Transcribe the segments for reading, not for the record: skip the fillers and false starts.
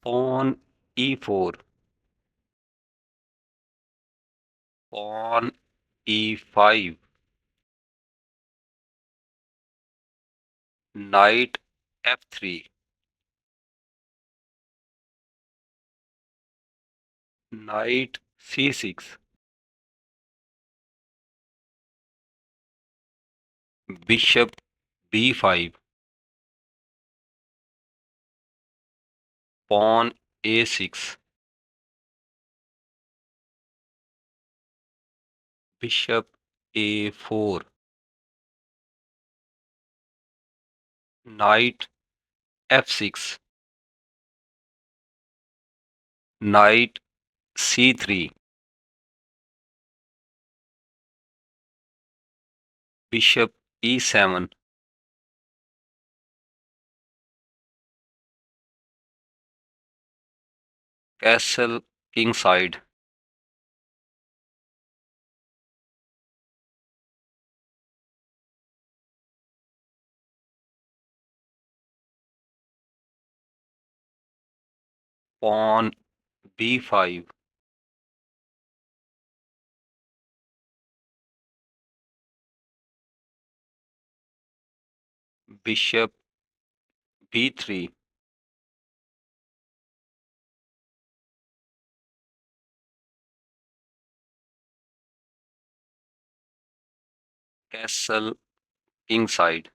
Pawn e4, pawn e5, knight f3, knight c6, bishop b5, pawn a6, bishop a4, knight f6, knight c3, bishop e7, castle kingside, pawn b5, bishop b3, castle kingside,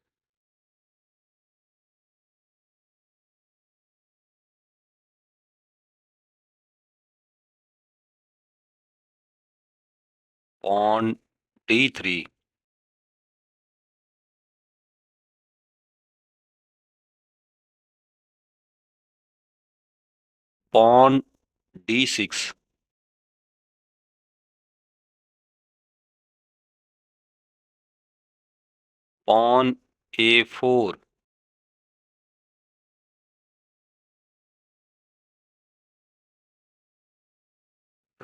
pawn d3, pawn d6, pawn a4,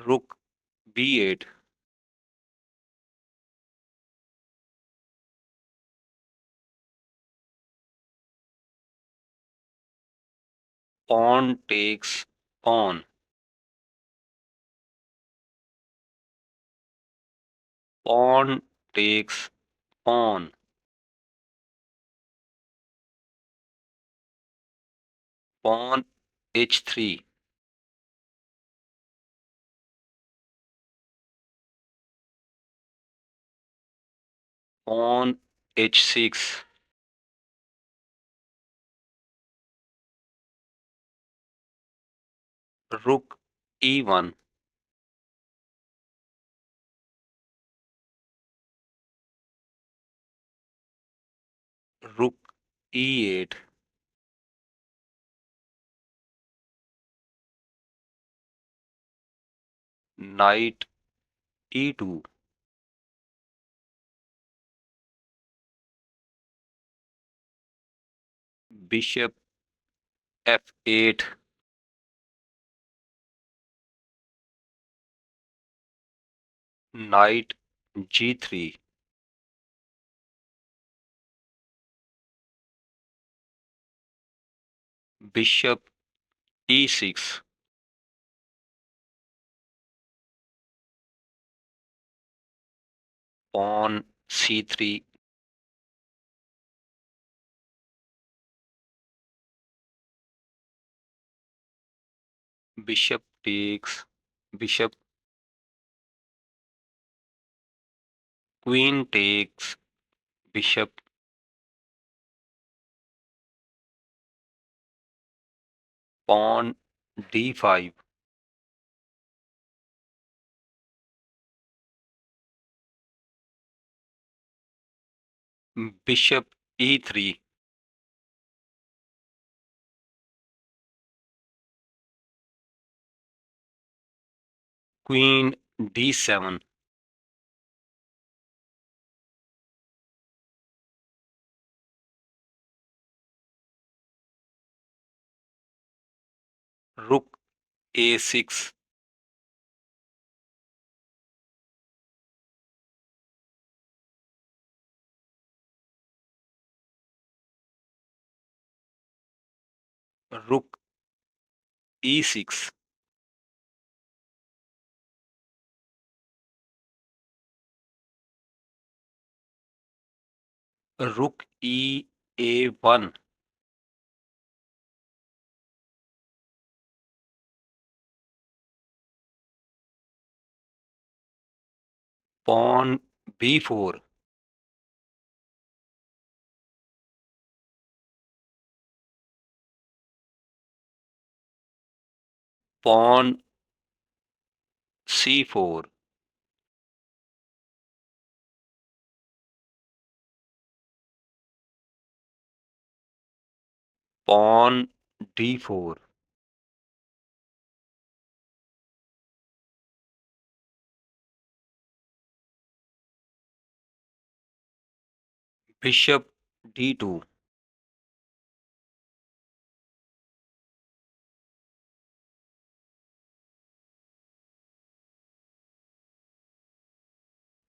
rook b8, pawn takes pawn, pawn takes pawn, pawn h3, pawn h6, rook e1, rook e8, knight e2, bishop f8, knight g3, bishop e6, pawn c3, bishop takes bishop, queen takes bishop, pawn d5, bishop e3, queen d7, rook a6, rook e6, rook e a1, pawn b4, pawn c4, pawn d4, bishop d2,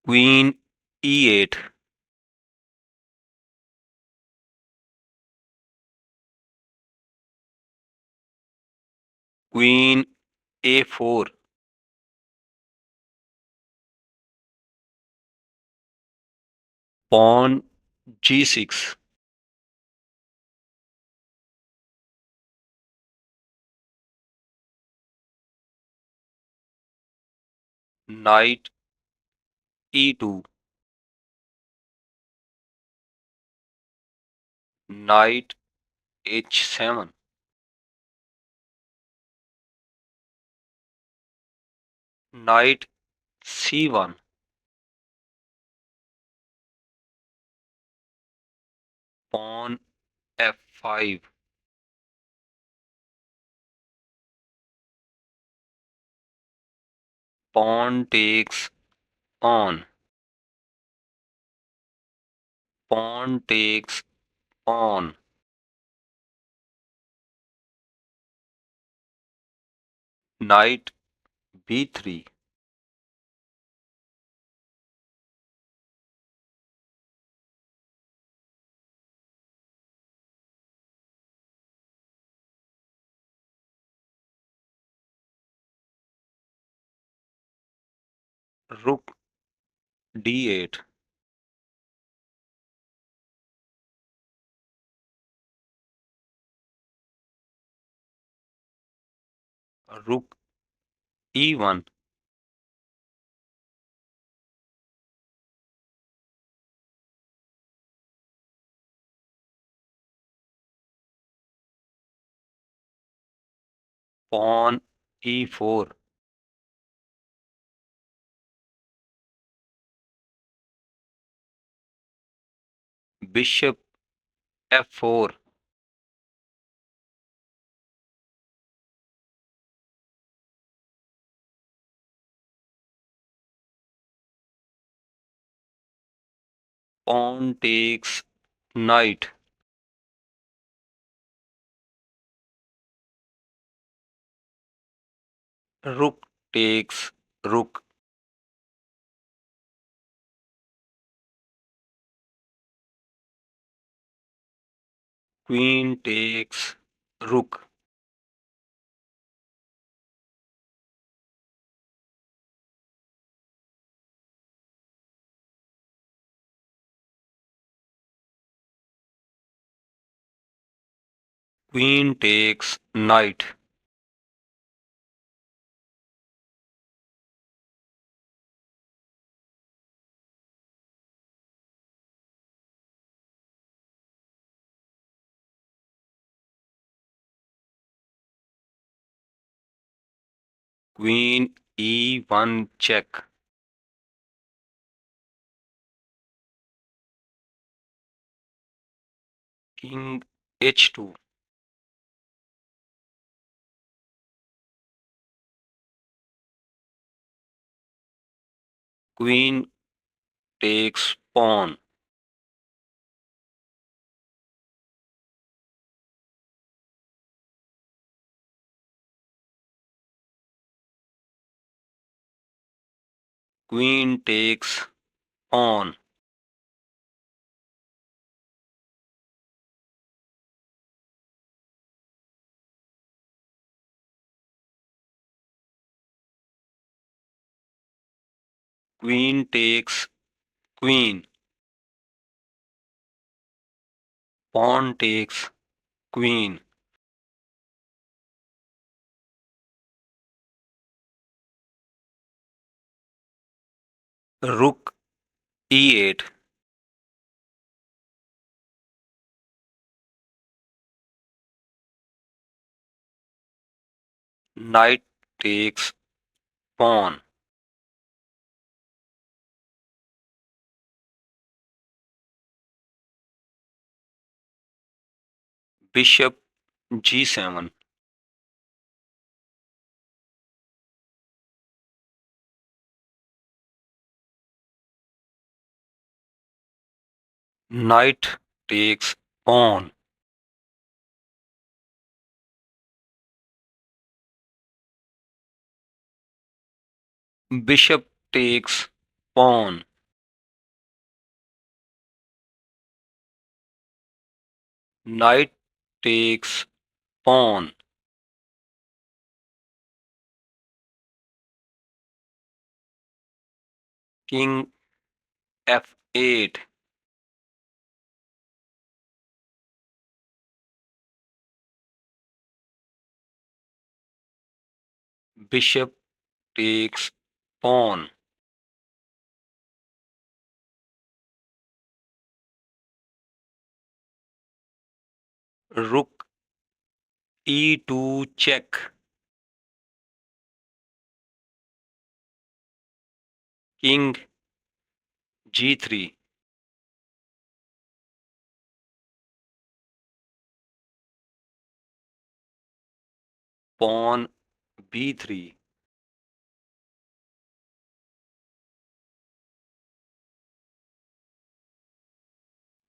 queen e8, queen a4, pawn g6, knight e2, knight h7, knight c1, pawn f5, pawn takes on, pawn takes on, knight b3, rook d8, rook e1, pawn e4, bishop f4, pawn takes knight, rook takes rook, queen takes rook, queen takes knight, queen e1 check, king h2, queen takes pawn, queen takes on, Queen takes queen. Pawn takes queen. Rook e8. Knight takes pawn. Bishop g7. Knight takes pawn. Bishop takes pawn. Knight takes pawn. King f8. Bishop takes pawn. Rook e2 check. King g3. Pawn b3.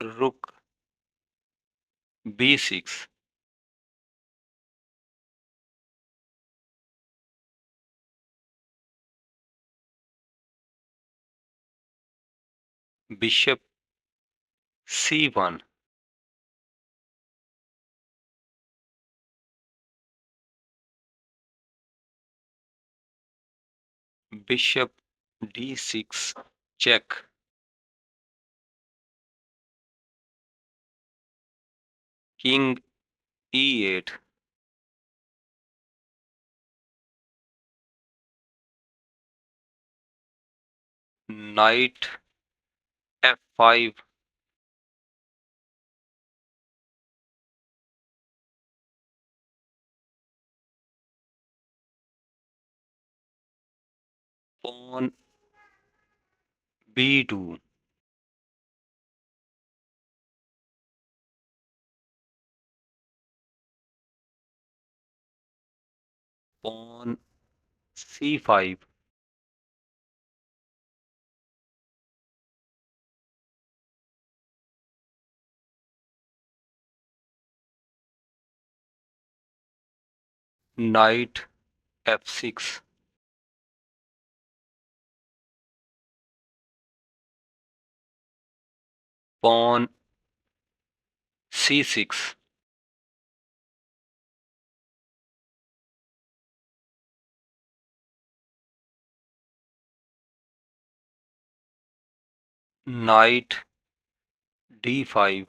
Rook b6. Bishop c1. Bishop d6 check. King e8. Knight f5. Pawn b2. Pawn c5. Knight f6. Pawn c6. Knight d5.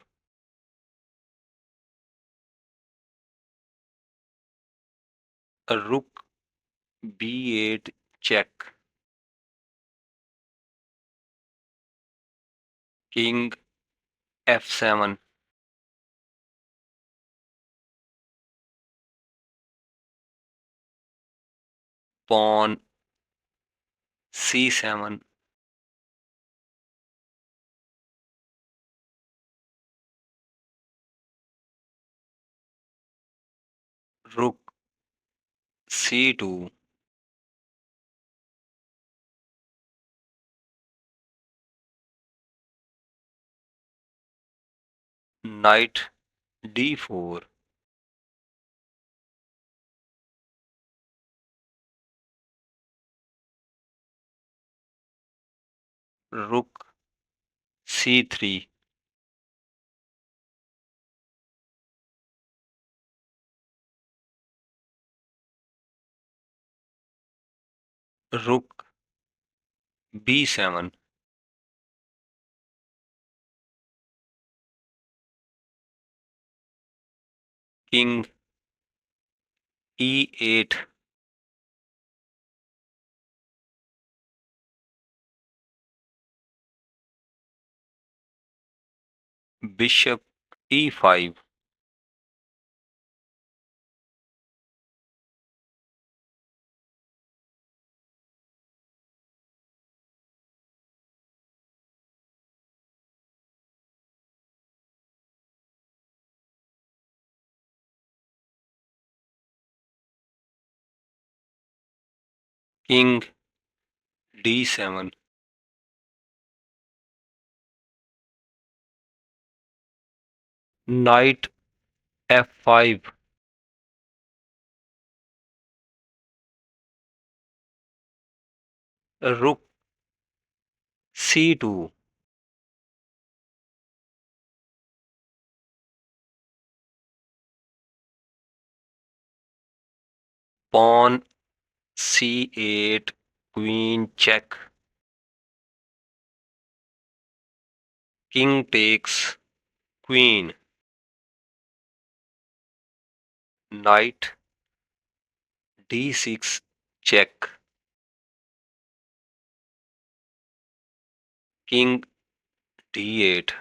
Rook b8 check. King f7. Pawn c7. Rook c2. Knight d4. Rook c3. Rook B7, king E8, bishop E5, king D7, knight F5, rook C2, pawn C8, queen check, king takes queen, knight D6 check, king D8,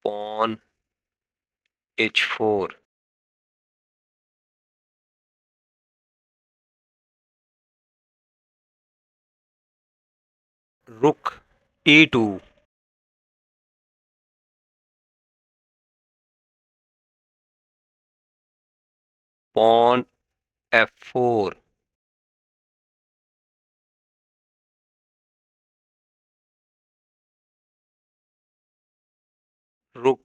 pawn H4, rook E2, pawn F4, rook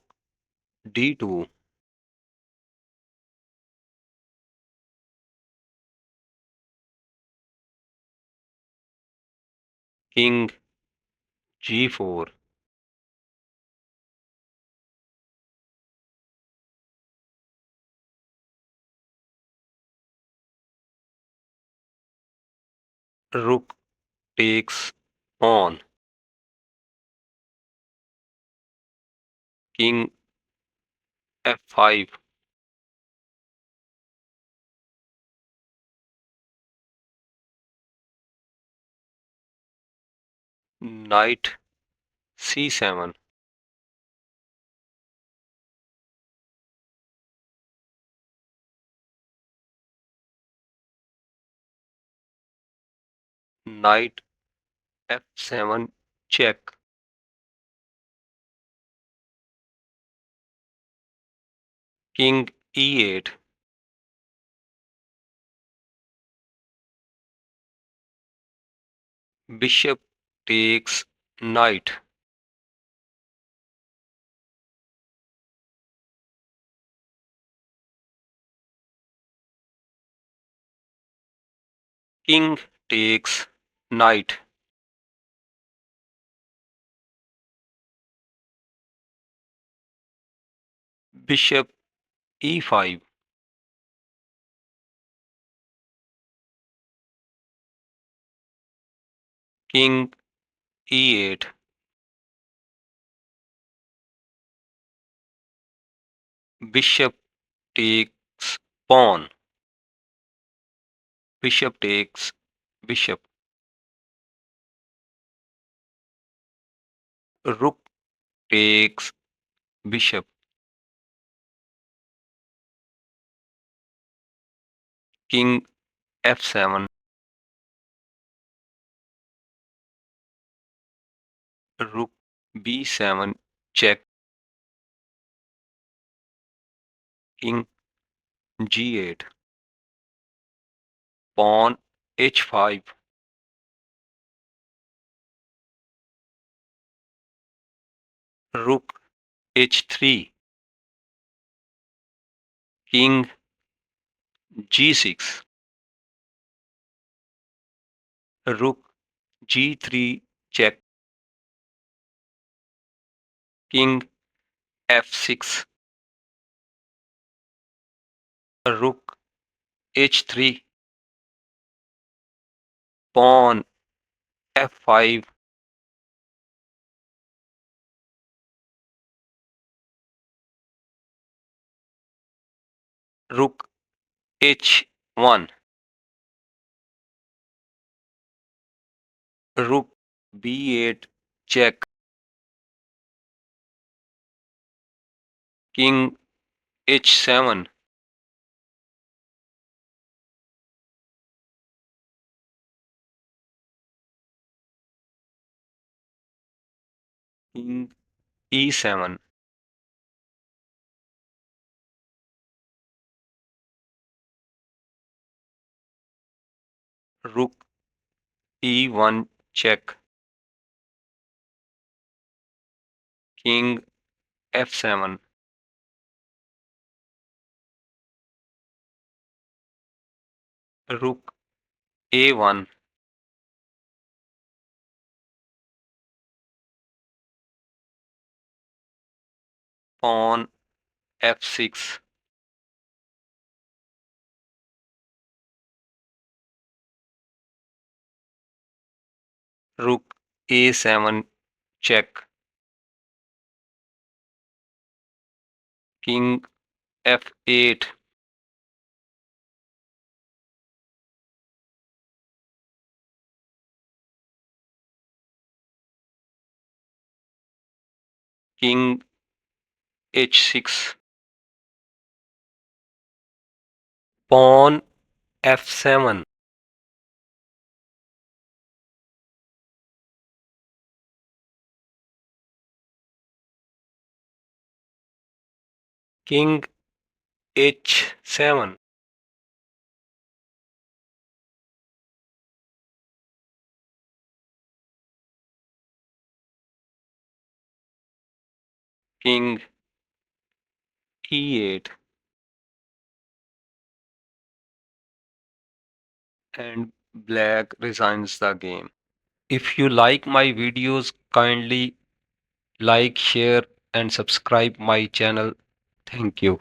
D2, king G4, rook takes pawn, king F5, knight C7, knight F7 check, king E8, bishop takes knight, king takes knight, bishop E5, king E8, bishop takes pawn, bishop takes bishop, rook takes bishop, king F7, rook B7 check, king G8, pawn H5, rook H3, king G6, rook G3 check, king F6, Rook h3, pawn f5, rook h1, rook b8 check, king h7, king e7, rook e1 check, king f7, rook a1, pawn f6, rook a7 check, king f8, king h6, pawn f7, king h7, king e8, and black resigns the game. If you like my videos, kindly like, share, and subscribe my channel. Thank you.